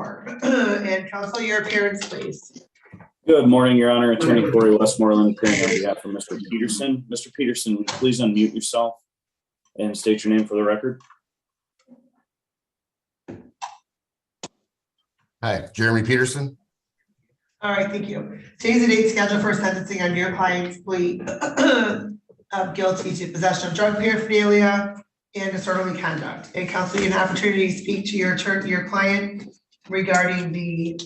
for. And counsel, your appearance, please. Good morning, Your Honor. Attorney Corey Westmoreland appearing on behalf of Mr. Peterson. Mr. Peterson, would you please unmute yourself and state your name for the record? Hi, Jeremy Peterson. All right, thank you. Today's the date scheduled for sentencing on your client's plea of guilty to possession of drug paraphernalia and disorderly conduct. And counsel, you have an opportunity to speak to your client regarding the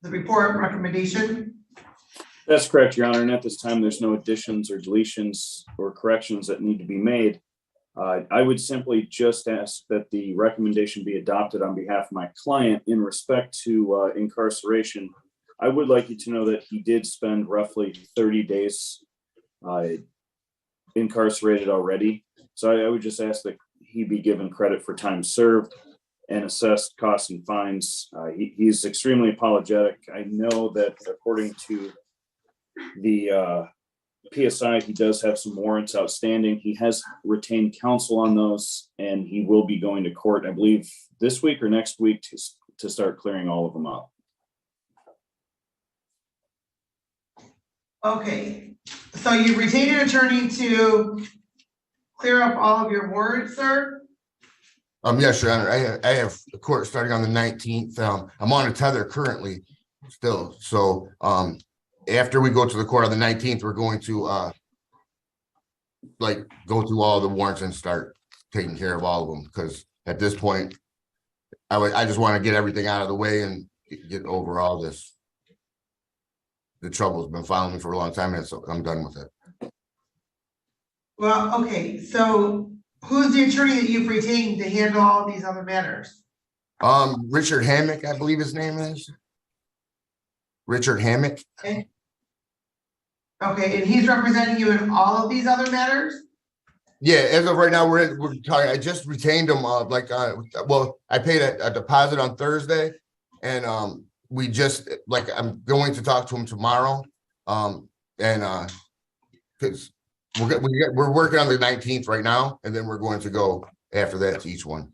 report recommendation. That's correct, Your Honor. And at this time, there's no additions or deletions or corrections that need to be made. I would simply just ask that the recommendation be adopted on behalf of my client in respect to incarceration. I would like you to know that he did spend roughly 30 days incarcerated already. So I would just ask that he be given credit for time served and assessed costs and fines. He's extremely apologetic. I know that according to the PSI, he does have some warrants outstanding. He has retained counsel on those, and he will be going to court, I believe, this week or next week to start clearing all of them up. Okay, so you retained an attorney to clear up all of your warrants, sir? Yes, Your Honor. I have the court starting on the 19th. I'm on a tether currently still. So after we go to the court on the 19th, we're going to go through all the warrants and start taking care of all of them. Because at this point, I just want to get everything out of the way and get over all this. The trouble's been following me for a long time, and so I'm done with it. Well, okay, so who's the attorney that you've retained to handle all these other matters? Richard Hammock, I believe his name is. Richard Hammock. Okay. Okay, and he's representing you in all of these other matters? Yeah, as of right now, we're talking. I just retained him. Well, I paid a deposit on Thursday, and we just I'm going to talk to him tomorrow, because we're working on the 19th right now, and then we're going to go after that to each one.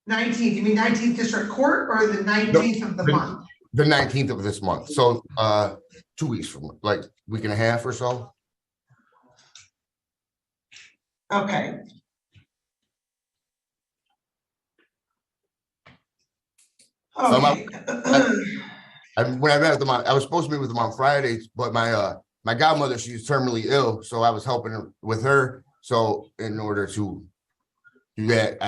19th, you mean 19th District Court or the 19th of the month? The 19th of this month. So 2 weeks from week and a half or so. Okay. Okay. When I met with them, I was supposed to meet with them on Friday, but my godmother, she's terminally ill, so I was helping her with her. So in order to do that,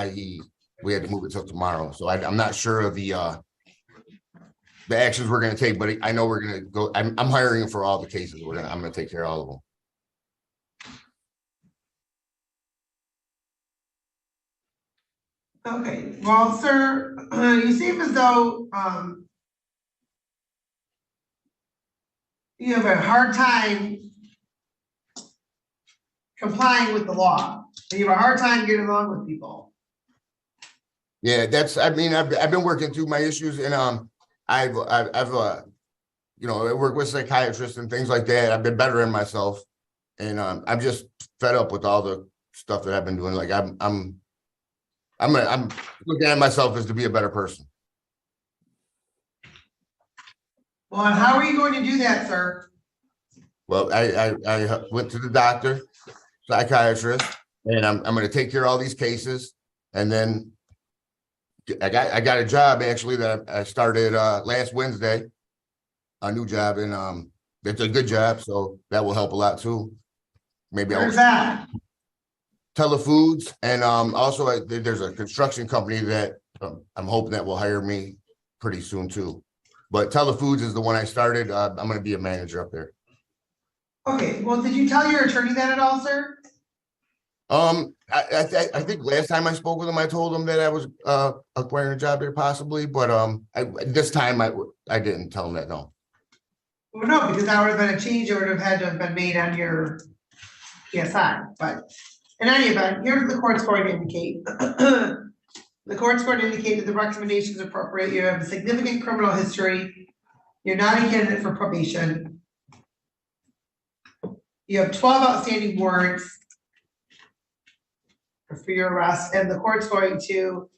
we had to move it till tomorrow. So I'm not sure of the actions we're going to take, but I know we're going to go. I'm hiring for all the cases. I'm going to take care of all of them. Okay, well, sir, you seem as though you have a hard time complying with the law. You have a hard time getting along with people. Yeah, I've been working through my issues, and I've I work with psychiatrists and things like that. I've been bettering myself, and I'm just fed up with all the stuff that I've been doing. Like I'm looking at myself as to be a better person. Well, and how are you going to do that, sir? Well, I went to the doctor, psychiatrist, and I'm going to take care of all these cases, and then I got a job actually that I started last Wednesday, a new job, and it's a good job, so that will help a lot too. Maybe Where's that? Telefoods, and also there's a construction company that I'm hoping that will hire me pretty soon too. But Telefoods is the one I started. I'm going to be a manager up there. Okay, well, did you tell your attorney that at all, sir? I think last time I spoke with him, I told him that I was acquiring a job there possibly, but this time I didn't tell him that. No. Well, no, because that would have been a change. It would have had to have been made on your PSI. But in any event, here's what the court's going to indicate. The court's going to indicate that the recommendation is appropriate. You have a significant criminal history. You're not a candidate for probation. You have 12 outstanding warrants. for your arrest, and the court's going to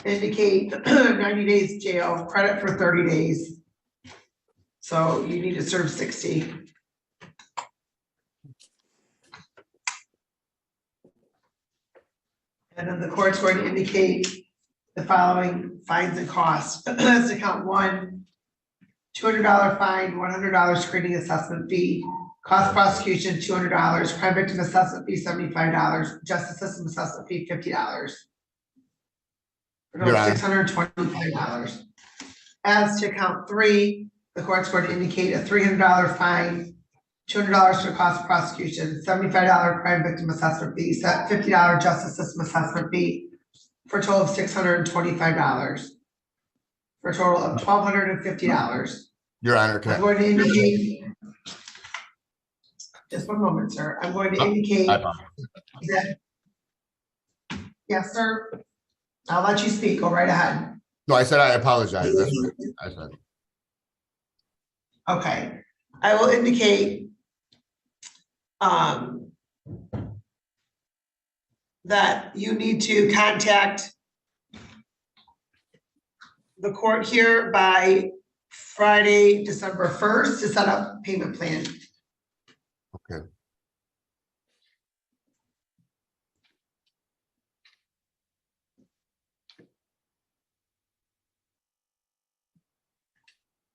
indicate 90 days jail, credit for 30 days. So you need to serve 60. And then the court's going to indicate the following fines and costs. That's account one, $200 fine, $100 screening assessment fee, cost prosecution, $200, crime victim assessment fee, $75, justice system assessment fee, $50. Your Honor. $625. As to count three, the court's going to indicate a $300 fine, $200 for cost of prosecution, $75 crime victim assessment fee, $50 justice system assessment fee, for a total of $625, for a total of $1,250. Your Honor, I'm can going to indicate, just one moment, sir. I'm going to indicate that, yes, sir. I'll let you speak. Go right ahead. no, I said I apologize. That's what I said. Okay, I will indicate that you need to contact the court here by Friday, December 1st to set up payment plan. Okay.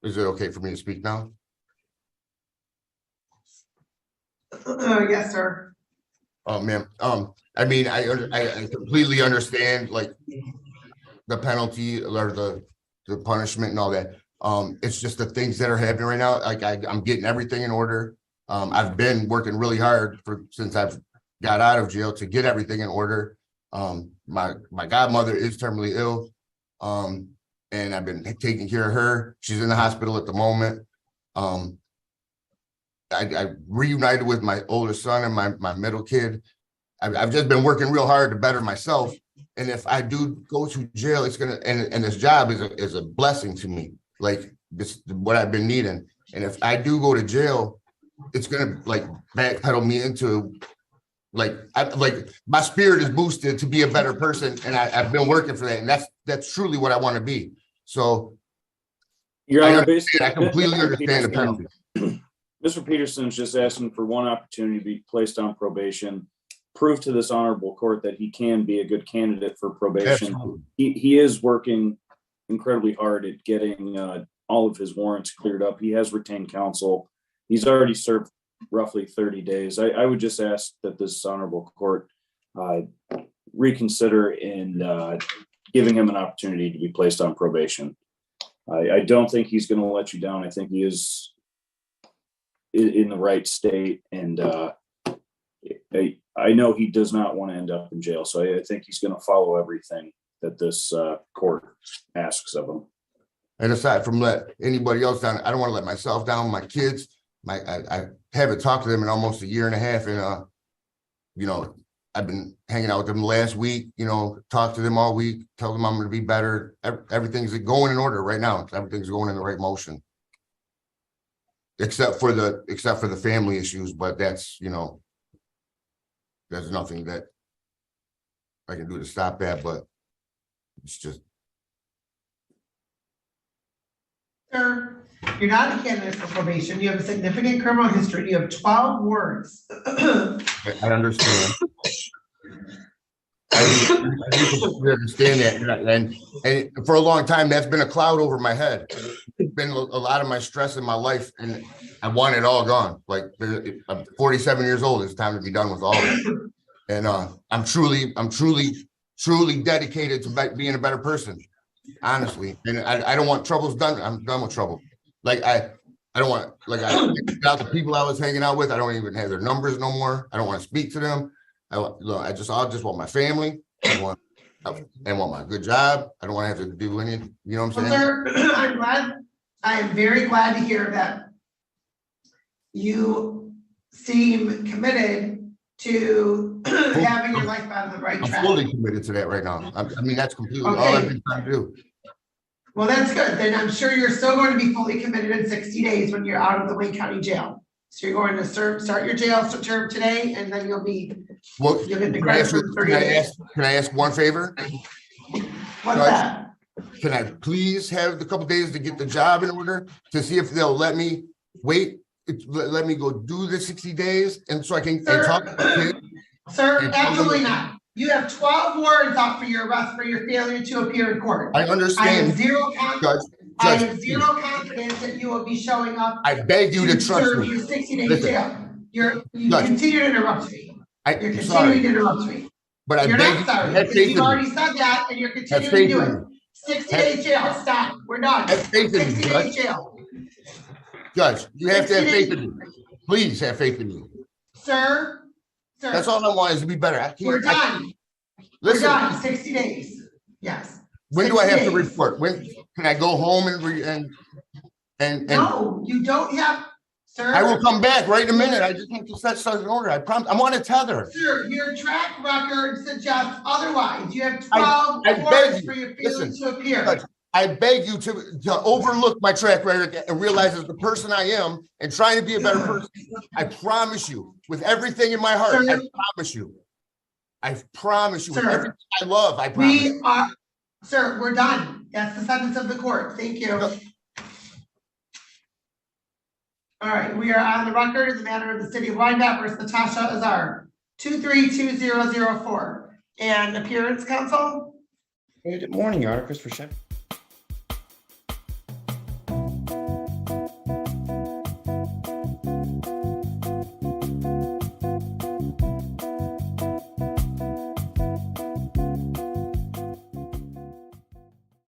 Is it okay for me to speak now? Yes, sir. Oh, ma'am, I mean, I completely understand, like, the penalty or the punishment and all that. It's just the things that are happening right now, like, I'm getting everything in order. I've been working really hard since I've got out of jail to get everything in order. My godmother is terminally ill, and I've been taking care of her. She's in the hospital at the moment. I reunited with my older son and my middle kid. I've just been working real hard to better myself. And if I do go to jail, it's gonna, and this job is a blessing to me. Like, this what I've been needing. And if I do go to jail, it's gonna like backpedal me into like my spirit is boosted to be a better person. And I've been working for that. And that's truly what I want to be. So Your Honor, basically, I completely understand the penalty. Mr. Peterson is just asking for one opportunity to be placed on probation, prove to this honorable court that he can be a good candidate for probation. Absolutely. He is working incredibly hard at getting all of his warrants cleared up. He has retained counsel. He's already served roughly 30 days. I would just ask that this honorable court reconsider in giving him an opportunity to be placed on probation. I don't think he's going to let you down. I think he is in the right state, and I know he does not want to end up in jail, so I think he's going to follow everything that this court asks of him. And aside from let anybody else down, I don't want to let myself down, my kids. I haven't talked to them in almost a year and a half, and you know, I've been hanging out with them last week, you know, talk to them all week, tell them I'm going to be better. Everything's going in order right now. Everything's going in the right motion. Except for the family issues, but that's, you know, there's nothing that I can do to stop that, but it's just. Sir, you're not a candidate for probation. You have a significant criminal history. You have 12 words. I understand. I do understand that, and for a long time that's been a cloud over my head. It's been a lot of my stress in my life, and I want it all gone. Like, I'm 47 years old. It's time to be done with all of it. And I'm truly dedicated to being a better person, honestly. And I don't want troubles done. I'm done with trouble. Like, I don't want, like, the people I was hanging out with, I don't even have their numbers no more. I don't want to speak to them. I just want my family. I want my good job. I don't want to have to do any, you know what I'm saying? Sir, I am very glad to hear that you seem committed to having your life on the right track. I'm fully committed to that right now. I mean, that's completely all I've been trying to do. Well, that's good. Then I'm sure you're still going to be fully committed in 60 days when you're out of the Wayne County Jail. So you're going to start your jail term today, and then you'll Well, get the can I credit ask, for 30 days. can I ask one favor? What's Judge? that? Can I please have the couple days to get the job in order to see if they'll let me wait? Let me go do the 60 days and so I can and talk to the kid? Sir, And- absolutely not. You have 12 warrants out for your arrest for your failure to appear in court. I I have understand, zero Judge. confidence. I Judge, have zero confidence that you will be showing up I beg you to trust serve me. your 60-day Listen. jail. You Judge. continue to interrupt me. You're I'm continuing sorry, to interrupt me. but I You're beg not you, sorry, have because faith you've in me. already said that and you're Have continuing to faith do in it. me. 60 days jail, stop, we're done. Have faith in me, 60 Judge. days jail. Judge, you have to have 60 faith days. in me. Please have faith in me. Sir, That's all I want is to be better. I we're can't, done. We're listen, done, 60 days. Yes. when do I 60 have to days. report? When can I go home and No, you don't have, sir. I will come back right in a minute. I just have to set something in order. I promise. I'm on a tether. Sir, your track record suggests otherwise. You have I 12 beg warrants you. for your failure Listen, to appear. Judge, I beg you to overlook my track record and realize as the person I am and trying to be a better person. I promise you, with everything in my heart, I Sir. promise you. I promise you, with Sir. everything I love, I promise. We are, sir, we're done. That's the sentence of the court. Thank you. No. All right, we are on the record in the matter of the city of Wyandotte versus Natasha Azar, 232004. And appearance counsel? Good morning, Your Honor. Christopher Shep